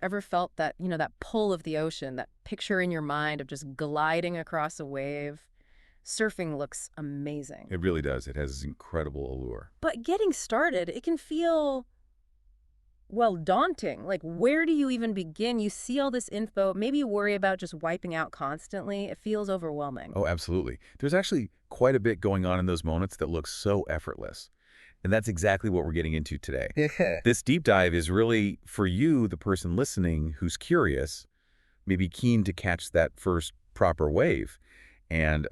Ever felt that, that pull of the ocean, that picture in your mind of just gliding across a wave? Surfing looks amazing. It really does. It has incredible allure. But getting started, it can feel, well, daunting. Like, where do you even begin? You see all this info. Maybe you worry about just wiping out constantly. It feels overwhelming. Oh, absolutely. There's actually quite a bit going on in those moments that looks so effortless. And that's exactly what we're getting into today. Yeah. This deep dive is really for you, the person listening who's curious, maybe keen to catch that first proper wave, and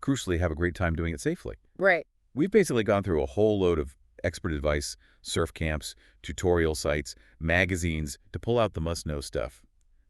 crucially have a great time doing it safely. Right. We've basically gone through a whole load of expert advice, surf camps, tutorial sites, magazines to pull out the must-know stuff.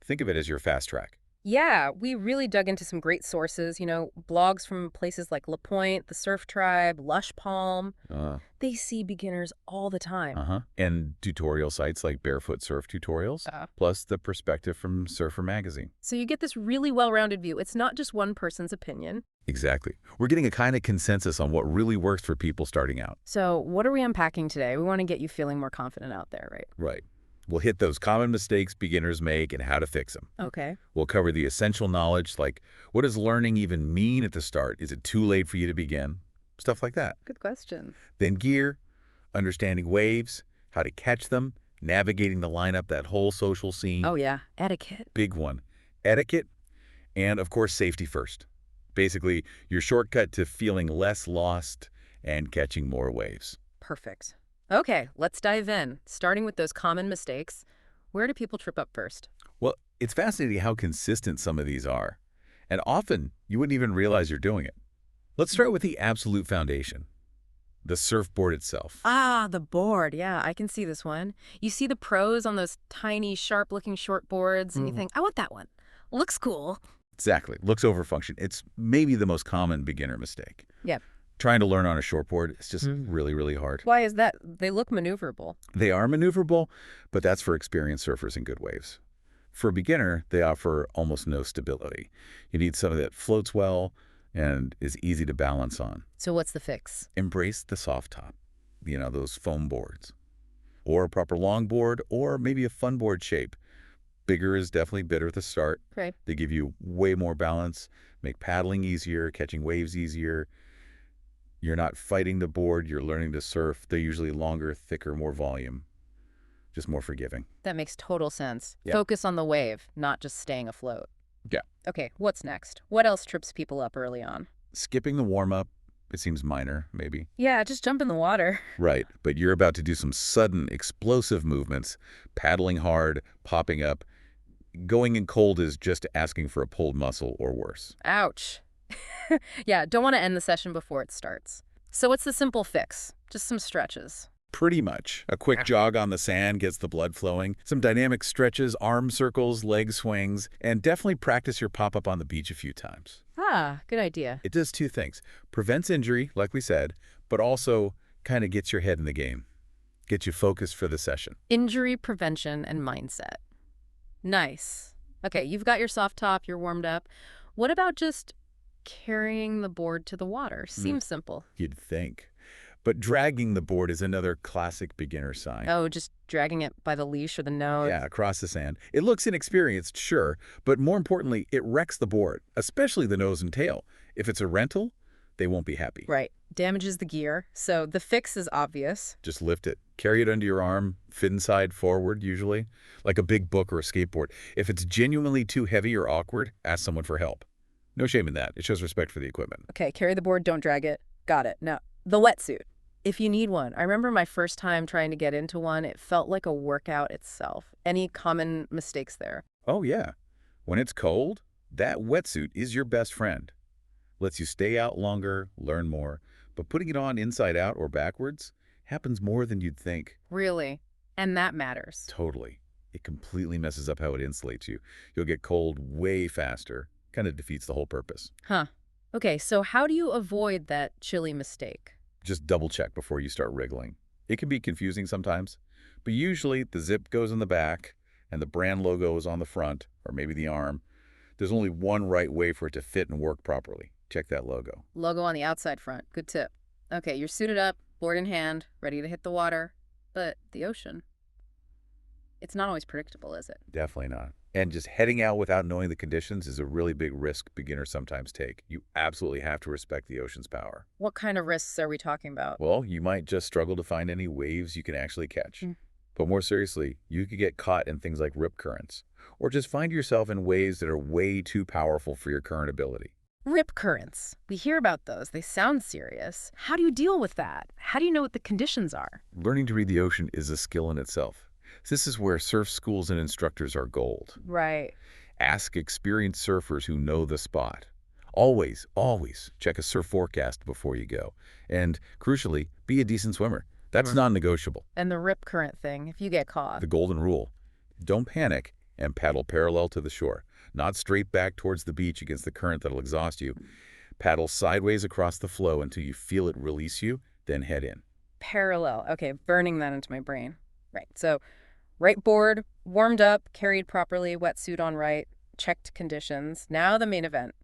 Think of it as your fast track. Yeah, we really dug into some great sources, blogs from places like La Pointe, the Surf Tribe, Lush Palm. Uh, They see beginners all the time. uh-huh. And tutorial sites like Barefoot Surf Tutorials, plus the perspective from Surfer Magazine. So you get this really well-rounded view. It's not just one person's opinion. Exactly. We're getting a kind of consensus on what really works for people starting out. So what are we unpacking today? We want to get you feeling more confident out there, right? Right. We'll hit those common mistakes beginners make and how to fix them. Okay. We'll cover the essential knowledge, like what does learning even mean at the start? Is it too late for you to begin? Stuff like that. Good question. Then gear, understanding waves, how to catch them, navigating the lineup, that whole social scene. Oh, yeah. Etiquette. Big one. Etiquette, and of course, safety first. Basically, your shortcut to feeling less lost and catching more waves. Perfect. Okay, let's dive in. Starting with those common mistakes. Where do people trip up first? Well, it's fascinating how consistent some of these are. And often, you wouldn't even realize you're doing it. Let's start with the absolute foundation, the surfboard itself. Ah, the board. Yeah, I can see this one. You see the pros on those tiny, sharp-looking short boards, and you think, I want that one. Looks cool. Exactly. Looks overfunctioned. It's maybe the most common beginner mistake. Yep. Trying to learn on a shortboard is just really, really hard. Why is that? They look maneuverable. They are maneuverable, but that's for experienced surfers in good waves. For a beginner, they offer almost no stability. You need something that floats well and is easy to balance on. So what's the fix? Embrace the soft top, those foam boards. Or a proper longboard, or maybe a fun board shape. Bigger is definitely better at the start. Right. They give you way more balance, make paddling easier, catching waves easier. You're not fighting the board, you're learning to surf. They're usually longer, thicker, more volume, just more forgiving. That makes total sense. Yeah. Focus on the wave, not just staying afloat. Yeah. Okay, what's next? What else trips people up early on? Skipping the warm-up, it seems minor, maybe. Yeah, just jump in the water. Right, but you're about to do some sudden, explosive movements, paddling hard, popping up. Going in cold is just asking for a pulled muscle or worse. Ouch. Yeah, don't want to end the session before it starts. So what's the simple fix? Just some stretches. Pretty much. A quick jog on the sand gets the blood flowing, some dynamic stretches, arm circles, leg swings, and definitely practice your pop-up on the beach a few times. Ah, good idea. It does two things. Prevents injury, like we said, but also kind of gets your head in the game. Gets you focused for the session. Injury prevention and mindset. Nice. Okay, you've got your soft top, you're warmed up. What about just carrying the board to the water? Seems simple. You'd think. But dragging the board is another classic beginner sign. Oh, just dragging it by the leash or the nose? Yeah, across the sand. It looks inexperienced, sure, but more importantly, it wrecks the board, especially the nose and tail. If it's a rental, they won't be happy. Right. Damages the gear. So the fix is obvious. Just lift it. Carry it under your arm, fin side forward usually, like a big book or a skateboard. If it's genuinely too heavy or awkward, ask someone for help. No shame in that. It shows respect for the equipment. Okay, carry the board, don't drag it. Got it. Now, the wetsuit. If you need one. I remember my first time trying to get into one. It felt like a workout itself. Any common mistakes there? Oh, yeah. When it's cold, that wetsuit is your best friend. Lets you stay out longer, learn more, but putting it on inside out or backwards happens more than you'd think. Really? And that matters. Totally. It completely messes up how it insulates you. You'll get cold way faster. Kind of defeats the whole purpose. Huh. Okay, so how do you avoid that chilly mistake? Just double check before you start wriggling. It can be confusing sometimes, but usually the zip goes in the back and the brand logo is on the front, or maybe the arm. There's only one right way for it to fit and work properly. Check that logo. Logo on the outside front. Good tip. Okay, you're suited up, board in hand, ready to hit the water. But the ocean. It's not always predictable, is it? Definitely not. And just heading out without knowing the conditions is a really big risk beginners sometimes take. You absolutely have to respect the ocean's power. What kind of risks are we talking about? Well, you might just struggle to find any waves you can actually catch. But more seriously, you could get caught in things like rip currents, or just find yourself in waves that are way too powerful for your current ability. Rip currents. We hear about those. They sound serious. How do you deal with that? How do you know what the conditions are? Learning to read the ocean is a skill in itself. This is where surf schools and instructors are gold. Right. Ask experienced surfers who know the spot. Always, always check a surf forecast before you go. And crucially, be a decent swimmer. That's non-negotiable. And the rip current thing, if you get caught. The golden rule: don't panic and paddle parallel to the shore, not straight back towards the beach against the current that'll exhaust you. Paddle sideways across the flow until you feel it release you, then head in. Parallel. Okay, burning that into my brain. Right. So, right board, warmed up, carried properly, wetsuit on right, checked conditions. Now the main event.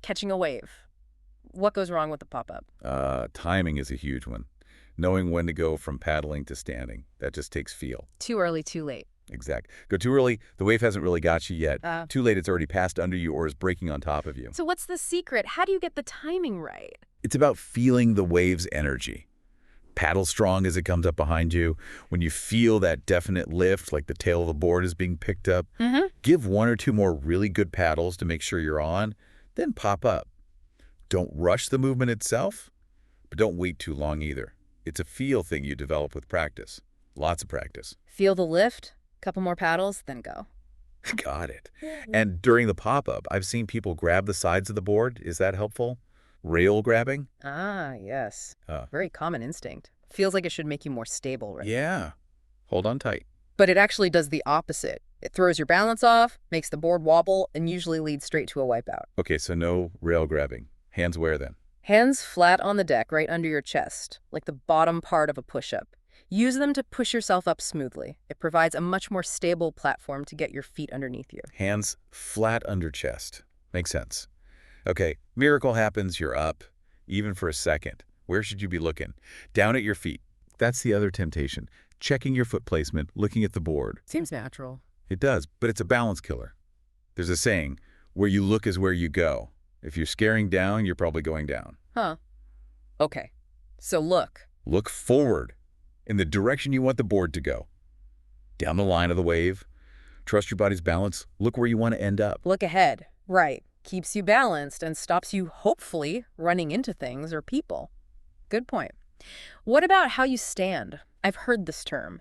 Catching a wave. What goes wrong with the pop-up? Timing is a huge one. Knowing when to go from paddling to standing. That just takes feel. Too early, too late. Exact. Go too early, the wave hasn't really got you yet. Uh, Too late, it's already passed under you or is breaking on top of you. So what's the secret? How do you get the timing right? It's about feeling the wave's energy. Paddle strong as it comes up behind you. When you feel that definite lift, like the tail of the board is being picked up, give one or two more really good paddles to make sure you're on, then pop up. Don't rush the movement itself, but don't wait too long either. It's a feel thing you develop with practice. Lots of practice. Feel the lift, couple more paddles, then go. Got it. And during the pop-up, I've seen people grab the sides of the board. Is that helpful? Rail grabbing? Ah, yes. Uh, Very common instinct. Feels like it should make you more stable, right? Yeah. Hold on tight. But it actually does the opposite. It throws your balance off, makes the board wobble, and usually leads straight to a wipeout. Okay, so no rail grabbing. Hands where then? Hands flat on the deck, right under your chest, like the bottom part of a push-up. Use them to push yourself up smoothly. It provides a much more stable platform to get your feet underneath you. Hands flat under chest. Makes sense. Okay, miracle happens, you're up. Even for a second. Where should you be looking? Down at your feet. That's the other temptation. Checking your foot placement, looking at the board. Seems natural. It does, but it's a balance killer. There's a saying, where you look is where you go. If you're scaring down, you're probably going down. Huh. Okay. So look. Look forward, in the direction you want the board to go. Down the line of the wave. Trust your body's balance. Look where you want to end up. Look ahead. Right. Keeps you balanced and stops you, hopefully, running into things or people. Good point. What about how you stand? I've heard this term.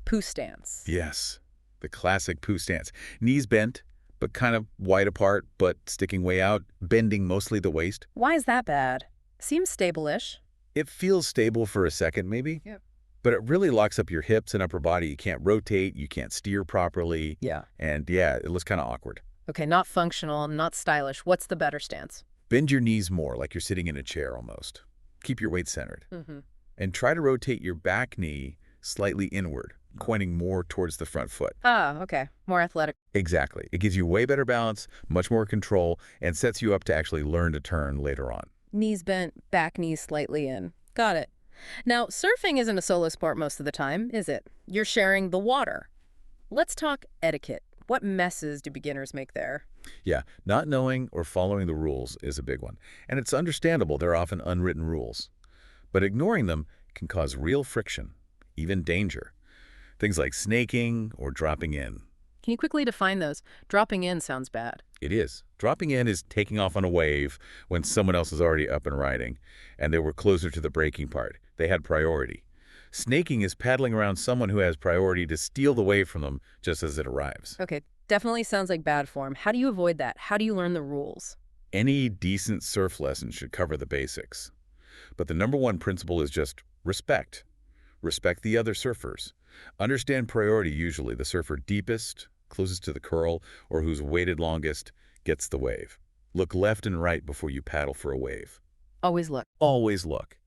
Poo stance. Yes, the classic poo stance. Knees bent, but kind of wide apart, but sticking way out, bending mostly the waist. Why is that bad? Seems stable-ish. It feels stable for a second, maybe. Yep. But it really locks up your hips and upper body. You can't rotate, you can't steer properly. Yeah. And yeah, it looks kind of awkward. Okay, not functional, not stylish. What's the better stance? Bend your knees more, like you're sitting in a chair almost. Keep your weight centered. Mm-hmm. And try to rotate your back knee slightly inward, pointing more towards the front foot. Ah, okay. More athletic. Exactly. It gives you way better balance, much more control, and sets you up to actually learn to turn later on. Knees bent, back knees slightly in. Got it. Now, surfing isn't a solo sport most of the time, is it? You're sharing the water. Let's talk etiquette. What messes do beginners make there? Yeah, not knowing or following the rules is a big one. And it's understandable there are often unwritten rules. But ignoring them can cause real friction, even danger. Things like snaking or dropping in. Can you quickly define those? Dropping in sounds bad. It is. Dropping in is taking off on a wave when someone else is already up and riding, and they were closer to the breaking part. They had priority. Snaking is paddling around someone who has priority to steal the wave from them just as it arrives. Okay, definitely sounds like bad form. How do you avoid that? How do you learn the rules? Any decent surf lesson should cover the basics. But the number one principle is just respect. Respect the other surfers. Understand priority usually. The surfer deepest, closest to the curl, or who's waited longest, gets the wave. Look left and right before you paddle for a wave. Always look. Always look.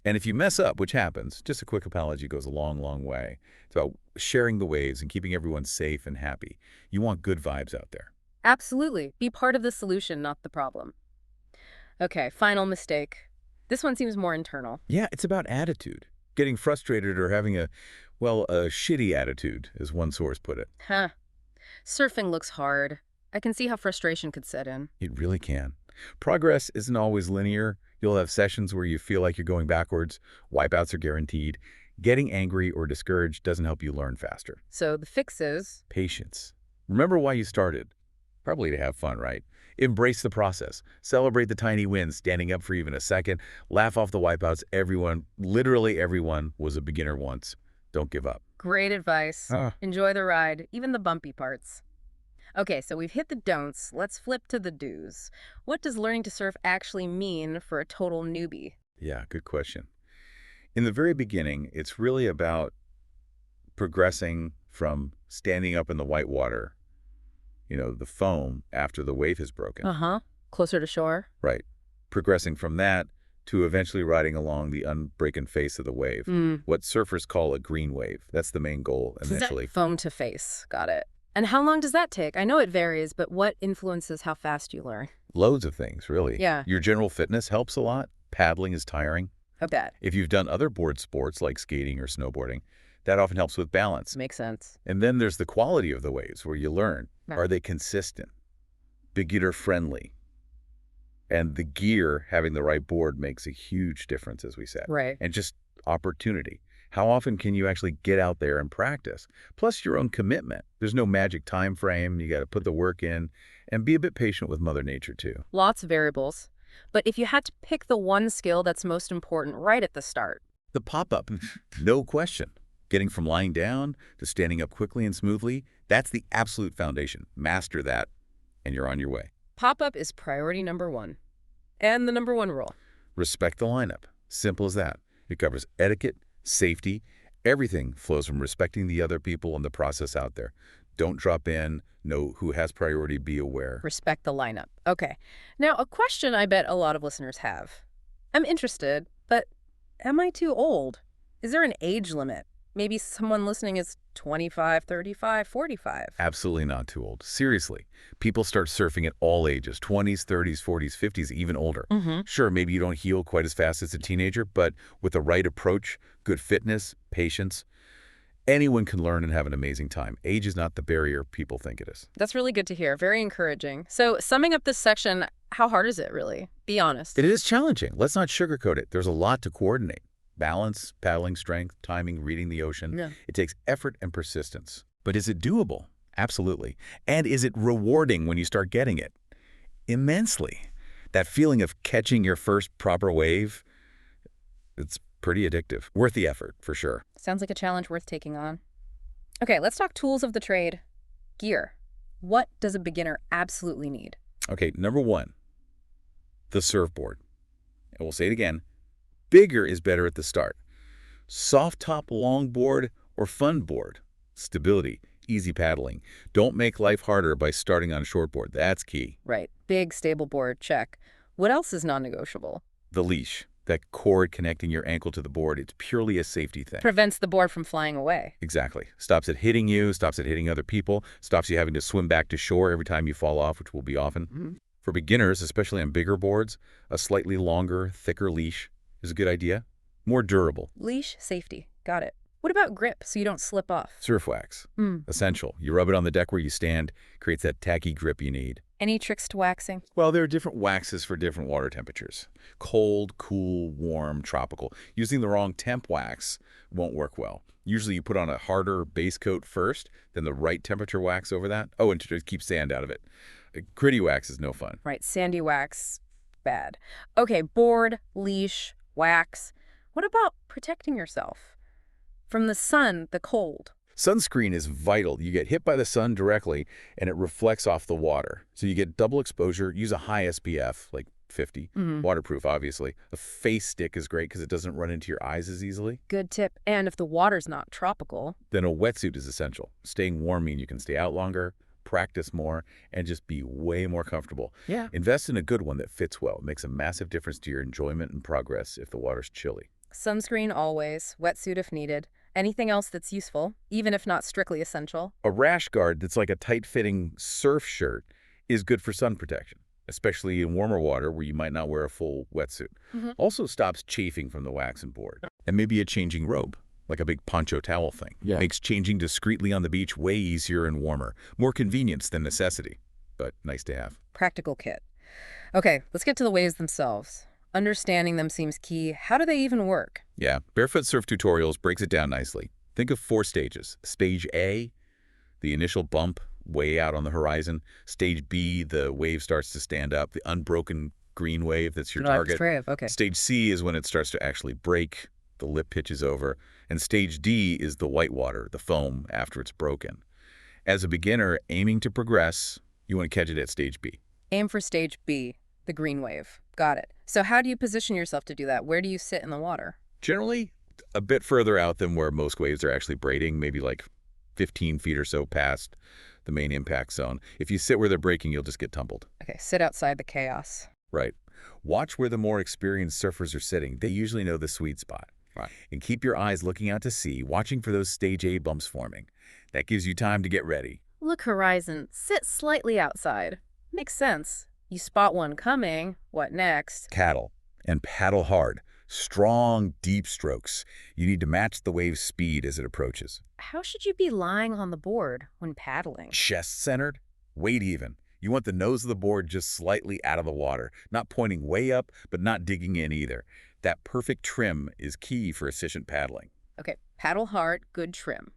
And if you mess up, which happens, just a quick apology goes a long, long way. It's about sharing the waves and keeping everyone safe and happy. You want good vibes out there. Absolutely. Be part of the solution, not the problem. Okay, final mistake. This one seems more internal. Yeah, it's about attitude. Getting frustrated or having a Well, a shitty attitude, as one source put it. Huh. Surfing looks hard. I can see how frustration could set in. It really can. Progress isn't always linear. You'll have sessions where you feel like you're going backwards. Wipeouts are guaranteed. Getting angry or discouraged doesn't help you learn faster. So the fix is, Patience. Remember why you started. Probably to have fun, right? Embrace the process. Celebrate the tiny wins, standing up for even a second. Laugh off the wipeouts. Everyone, literally everyone, was a beginner once. Don't give up. great advice. Ah. Enjoy the ride, even the bumpy parts. Okay, so we've hit the don'ts. Let's flip to the do's. What does learning to surf actually mean for a total newbie? Yeah, good question. In the very beginning, it's really about progressing from standing up in the white water, the foam after the wave has broken, Uh-huh. Closer to shore? right? Progressing from that to eventually riding along the unbroken face of the wave, what surfers call a green wave. That's the main goal eventually. Foam to face. Got it. And how long does that take? I know it varies, but what influences how fast you learn? Loads of things, really. Yeah. Your general fitness helps a lot. Paddling is tiring. I bet. If you've done other board sports like skating or snowboarding, that often helps with balance. Makes sense. And then there's the quality of the waves where you learn. Right. Are they consistent? Beginner friendly? And the gear, having the right board, makes a huge difference, as we said. Right. And just opportunity. How often can you actually get out there and practice? Plus your own commitment. There's no magic time frame. You got to put the work in and be a bit patient with Mother Nature too. Lots of variables. But if you had to pick the one skill that's most important right at the start, The pop-up, no question. Getting from lying down to standing up quickly and smoothly, that's the absolute foundation. Master that, and you're on your way. pop-up is priority number one. And the number one rule. Respect the lineup. Simple as that. It covers etiquette, safety. Everything flows from respecting the other people and the process out there. Don't drop in. Know who has priority. Be aware. Respect the lineup. Okay. Now, a question I bet a lot of listeners have. I'm interested, but am I too old? Is there an age limit? Maybe someone listening is 25, 35, 45. Absolutely not too old. Seriously. People start surfing at all ages, 20s, 30s, 40s, 50s, even older. Sure, maybe you don't heal quite as fast as a teenager, but with the right approach, good fitness, patience, anyone can learn and have an amazing time. Age is not the barrier people think it is. That's really good to hear. Very encouraging. So, summing up this section, how hard is it really? Be honest. It is challenging. Let's not sugarcoat it. There's a lot to coordinate. Balance, paddling strength, timing, reading the ocean. Yeah. It takes effort and persistence. But is it doable? Absolutely. And is it rewarding when you start getting it? Immensely. That feeling of catching your first proper wave, it's pretty addictive. Worth the effort, for sure. Sounds like a challenge worth taking on. Okay, let's talk tools of the trade. Gear. What does a beginner absolutely need? Okay, number one, the surfboard. And we'll say it again. Bigger is better at the start. Soft top longboard or fun board. Stability, easy paddling. Don't make life harder by starting on shortboard. That's key. Right. Big, stable board, check. What else is non-negotiable? The leash, that cord connecting your ankle to the board, it's purely a safety thing. Prevents the board from flying away. Exactly. Stops it hitting you, stops it hitting other people, stops you having to swim back to shore every time you fall off, which will be often. For beginners, especially on bigger boards, a slightly longer, thicker leash is a good idea. More durable. Leash, safety. Got it. What about grip so you don't slip off? Surf wax. Essential. You rub it on the deck where you stand, creates that tacky grip you need. Any tricks to waxing? Well, there are different waxes for different water temperatures. Cold, cool, warm, tropical. Using the wrong temp wax won't work well. Usually you put on a harder base coat first, then the right temperature wax over that. Oh, and to keep sand out of it. Gritty wax is no fun. Right, sandy wax, bad. Okay, board, leash, wax. What about protecting yourself? From the sun, the cold. Sunscreen is vital. You get hit by the sun directly, and it reflects off the water. So you get double exposure. Use a high SPF, like 50. Waterproof, obviously. A face stick is great because it doesn't run into your eyes as easily. Good tip. And if the water's not tropical, Then a wetsuit is essential. Staying warm means you can stay out longer, practice more, and just be way more comfortable. Yeah. Invest in a good one that fits well. It makes a massive difference to your enjoyment and progress if the water's chilly. sunscreen always, wetsuit if needed. Anything else that's useful, even if not strictly essential? A rash guard that's like a tight-fitting surf shirt is good for sun protection, especially in warmer water where you might not wear a full wetsuit. Also stops chafing from the wax and board. And maybe a changing robe. like a big poncho towel thing. Yeah. Makes changing discreetly on the beach way easier and warmer. More convenience than necessity, but nice to have. Practical kit. Okay, let's get to the waves themselves. Understanding them seems key. How do they even work? Yeah, Barefoot Surf Tutorials breaks it down nicely. Think of 4 stages. Stage A, the initial bump way out on the horizon. Stage B, the wave starts to stand up, the unbroken green wave that's your target. Wave. Okay. Stage C is when it starts to actually break, the lip pitches over. And stage D is the whitewater, the foam, after it's broken. As a beginner aiming to progress, you want to catch it at stage B. Aim for stage B, the green wave. Got it. So how do you position yourself to do that? Where do you sit in the water? Generally, a bit further out than where most waves are actually braiding, maybe like 15 feet or so past the main impact zone. If you sit where they're breaking, you'll just get tumbled. Okay, sit outside the chaos. Right. Watch where the more experienced surfers are sitting. They usually know the sweet spot. Right. And keep your eyes looking out to sea, watching for those stage A bumps forming. That gives you time to get ready. Look horizon, sit slightly outside. Makes sense. You spot one coming, what next? Paddle. And paddle hard. Strong, deep strokes. You need to match the wave's speed as it approaches. How should you be lying on the board when paddling? Chest-centered, weight even. You want the nose of the board just slightly out of the water, not pointing way up, but not digging in either. That perfect trim is key for efficient paddling. Okay, paddle hard, good trim.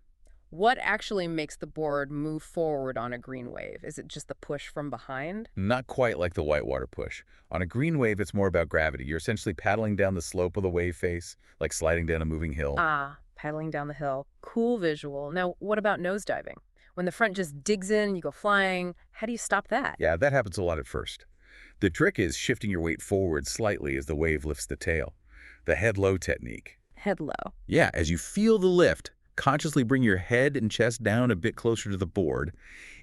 What actually makes the board move forward on a green wave? Is it just the push from behind? Not quite like the whitewater push. On a green wave, it's more about gravity. You're essentially paddling down the slope of the wave face, like sliding down a moving hill. Ah, paddling down the hill. Cool visual. Now, what about nosediving? When the front just digs in, you go flying, how do you stop that? Yeah, that happens a lot at first. The trick is shifting your weight forward slightly as the wave lifts the tail. The head-low technique. Head low. Yeah, as you feel the lift, consciously bring your head and chest down a bit closer to the board.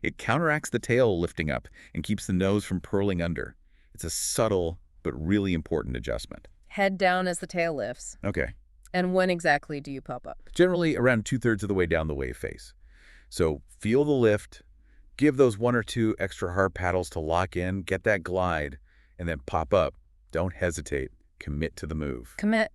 It counteracts the tail lifting up and keeps the nose from purling under. It's a subtle but really important adjustment. Head down as the tail lifts. Okay. And when exactly do you pop up? Generally around 2/3 of the way down the wave face. So feel the lift, give those 1 or 2 extra hard paddles to lock in, get that glide, and then pop up. Don't hesitate. Commit to the move. Commit.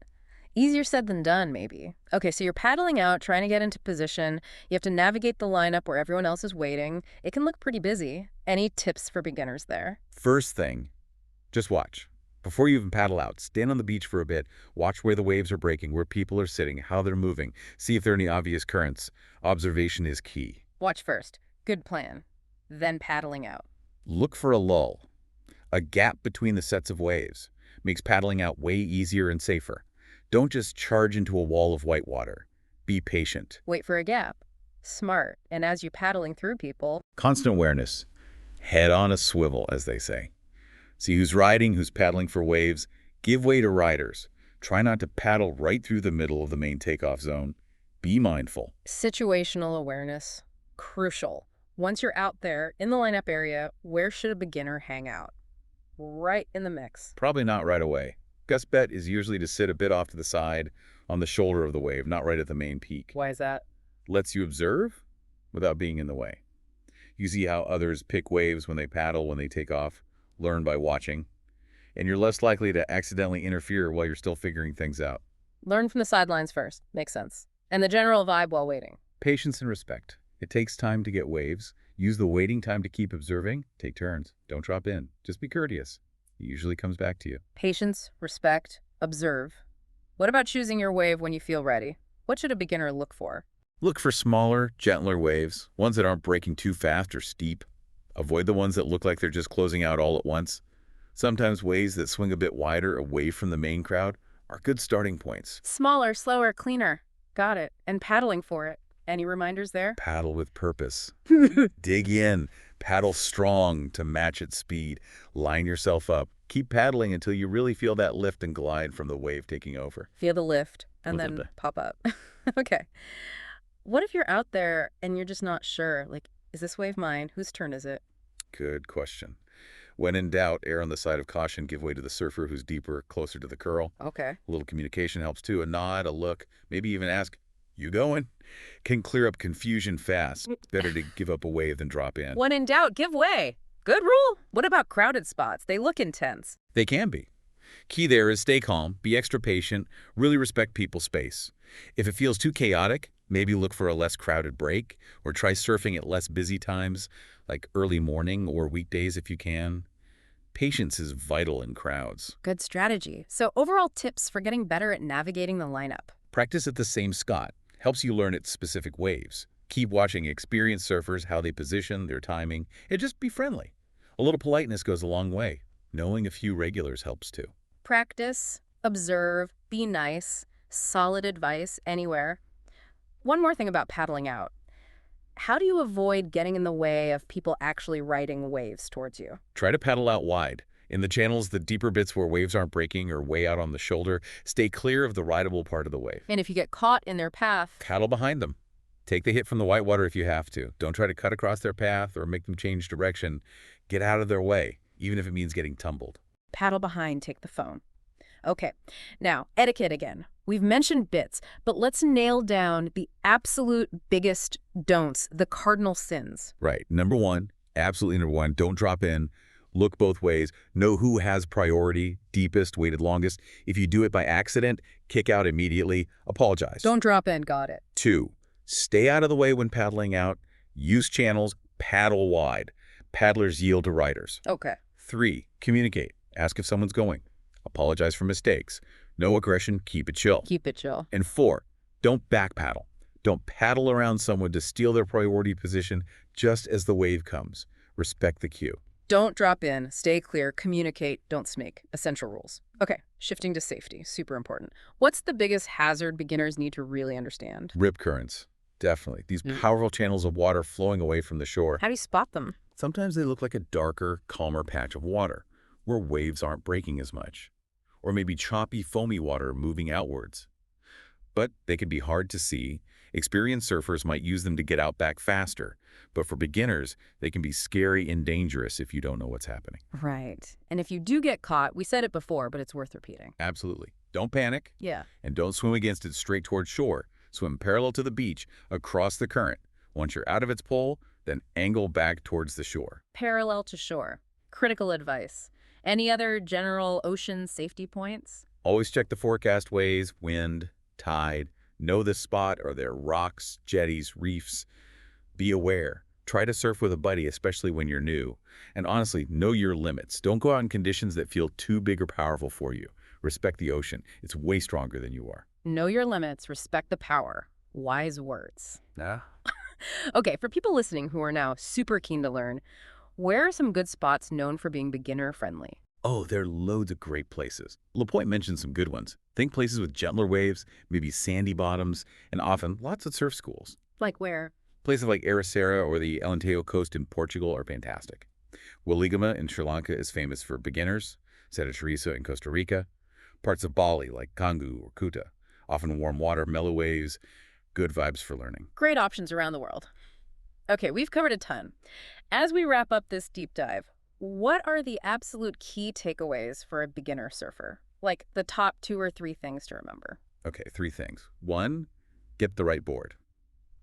Easier said than done, maybe. Okay, so you're paddling out, trying to get into position. You have to navigate the lineup where everyone else is waiting. It can look pretty busy. Any tips for beginners there? First thing, just watch. Before you even paddle out, stand on the beach for a bit. Watch where the waves are breaking, where people are sitting, how they're moving. See if there are any obvious currents. Observation is key. Watch first. Good plan. Then paddling out. Look for a lull, a gap between the sets of waves. Makes paddling out way easier and safer. Don't just charge into a wall of white water. Be patient. Wait for a gap. Smart. And as you're paddling through people, Constant awareness. Head on a swivel, as they say. See who's riding, who's paddling for waves. Give way to riders. Try not to paddle right through the middle of the main takeoff zone. Be mindful. situational awareness, crucial. Once you're out there in the lineup area, where should a beginner hang out? Right in the mix. Probably not right away. Best bet is usually to sit a bit off to the side on the shoulder of the wave, not right at the main peak. Why is that? Lets you observe without being in the way. You see how others pick waves when they paddle, when they take off. Learn by watching. And you're less likely to accidentally interfere while you're still figuring things out. Learn from the sidelines first. Makes sense. And the general vibe while waiting. Patience and respect. It takes time to get waves. Use the waiting time to keep observing. Take turns. Don't drop in. Just be courteous. It usually comes back to you. Patience, respect, observe. What about choosing your wave when you feel ready? What should a beginner look for? Look for smaller, gentler waves, ones that aren't breaking too fast or steep. Avoid the ones that look like they're just closing out all at once. Sometimes waves that swing a bit wider away from the main crowd are good starting points. Smaller, slower, cleaner. Got it. And paddling for it. Any reminders there? Paddle with purpose. Dig in. Paddle strong to match its speed. Line yourself up. Keep paddling until you really feel that lift and glide from the wave taking over. Feel the lift and Feel then the- pop up. Okay. What if you're out there and you're just not sure? Like, is this wave mine? Whose turn is it? Good question. When in doubt, err on the side of caution. Give way to the surfer who's deeper, closer to the curl. Okay. A little communication helps too. A nod, a look, maybe even ask, "You going?" Can clear up confusion fast. Better to give up a wave than drop in. When in doubt, give way. Good rule. What about crowded spots? They look intense. They can be. Key there is stay calm, be extra patient, really respect people's space. If it feels too chaotic, maybe look for a less crowded break or try surfing at less busy times, like early morning or weekdays if you can. Patience is vital in crowds. Good strategy. So overall tips for getting better at navigating the lineup. Practice at the same spot. Helps you learn its specific waves. Keep watching experienced surfers, how they position, their timing, and just be friendly. A little politeness goes a long way. Knowing a few regulars helps too. Practice, observe, be nice, solid advice anywhere. One more thing about paddling out. How do you avoid getting in the way of people actually riding waves towards you? Try to paddle out wide. In the channels, the deeper bits where waves aren't breaking or way out on the shoulder, stay clear of the rideable part of the wave. And if you get caught in their path, Paddle behind them. Take the hit from the whitewater if you have to. Don't try to cut across their path or make them change direction. Get out of their way, even if it means getting tumbled. paddle behind, take the phone. Okay, now etiquette again. We've mentioned bits, but let's nail down the absolute biggest don'ts, the cardinal sins. Right. Number one, absolutely number one, don't drop in. Look both ways. Know who has priority, deepest, waited longest. If you do it by accident, kick out immediately. Apologize. Don't drop in, got it. 2, stay out of the way when paddling out. Use channels, paddle wide. Paddlers yield to riders. Okay. 3, communicate. Ask if someone's going. Apologize for mistakes. No aggression, keep it chill. Keep it chill. And 4, don't back paddle. Don't paddle around someone to steal their priority position just as the wave comes. Respect the cue. Don't drop in, stay clear, communicate, don't smake. Essential rules. Okay, shifting to safety, super important. What's the biggest hazard beginners need to really understand? Rip currents. Definitely. These powerful channels of water flowing away from the shore. How do you spot them? Sometimes they look like a darker, calmer patch of water where waves aren't breaking as much. Or maybe choppy, foamy water moving outwards. But they can be hard to see. Experienced surfers might use them to get out back faster. But for beginners, they can be scary and dangerous if you don't know what's happening. Right. And if you do get caught, we said it before, but it's worth repeating. Absolutely. Don't panic. Yeah. And don't swim against it straight towards shore. Swim parallel to the beach, across the current. Once you're out of its pull, then angle back towards the shore. Parallel to shore. Critical advice. Any other general ocean safety points? Always check the forecast waves, wind, tide. Know the spot. Are there rocks, jetties, reefs? Be aware. Try to surf with a buddy, especially when you're new. And honestly, know your limits. Don't go out in conditions that feel too big or powerful for you. Respect the ocean. It's way stronger than you are. Know your limits, respect the power. Wise words. Nah. Okay, for people listening who are now super keen to learn, where are some good spots known for being beginner-friendly? Oh, there are loads of great places. LaPointe mentioned some good ones. Think places with gentler waves, maybe sandy bottoms, and often lots of surf schools. Like where? Places like Ericeira or the Alentejo coast in Portugal are fantastic. Wiligama in Sri Lanka is famous for beginners, Santa Teresa in Costa Rica. Parts of Bali like Canggu or Kuta, often warm water, mellow waves, good vibes for learning. Great options around the world. Okay, we've covered a ton. As we wrap up this deep dive, what are the absolute key takeaways for a beginner surfer? Like the top 2 or 3 things to remember. Okay, 3 things. 1, get the right board.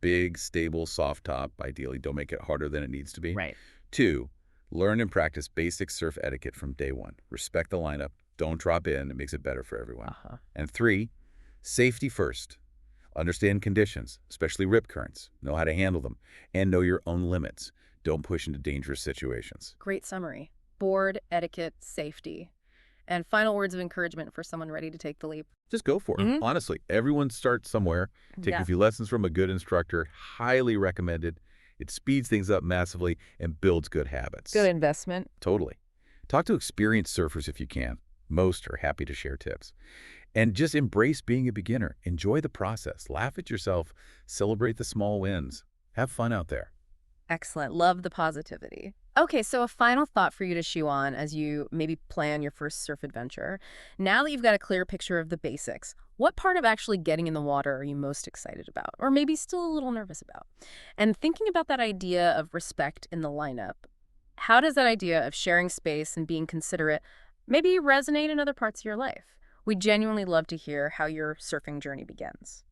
Big, stable, soft top. Ideally, don't make it harder than it needs to be. Right. 2, learn and practice basic surf etiquette from day one. Respect the lineup. Don't drop in. It makes it better for everyone. And 3, safety first. Understand conditions, especially rip currents. Know how to handle them. And know your own limits. Don't push into dangerous situations. Great summary. Board, etiquette, safety. And final words of encouragement for someone ready to take the leap. Just go for it. Honestly, everyone starts somewhere. Take a few lessons from a good instructor. Highly recommended. It speeds things up massively and builds good habits. Good investment. Totally. Talk to experienced surfers if you can. Most are happy to share tips. And just embrace being a beginner. Enjoy the process. Laugh at yourself. Celebrate the small wins. Have fun out there. Excellent. Love the positivity. Okay, so a final thought for you to chew on as you maybe plan your first surf adventure. Now that you've got a clear picture of the basics, what part of actually getting in the water are you most excited about, or maybe still a little nervous about? And thinking about that idea of respect in the lineup, how does that idea of sharing space and being considerate maybe resonate in other parts of your life? We genuinely love to hear how your surfing journey begins.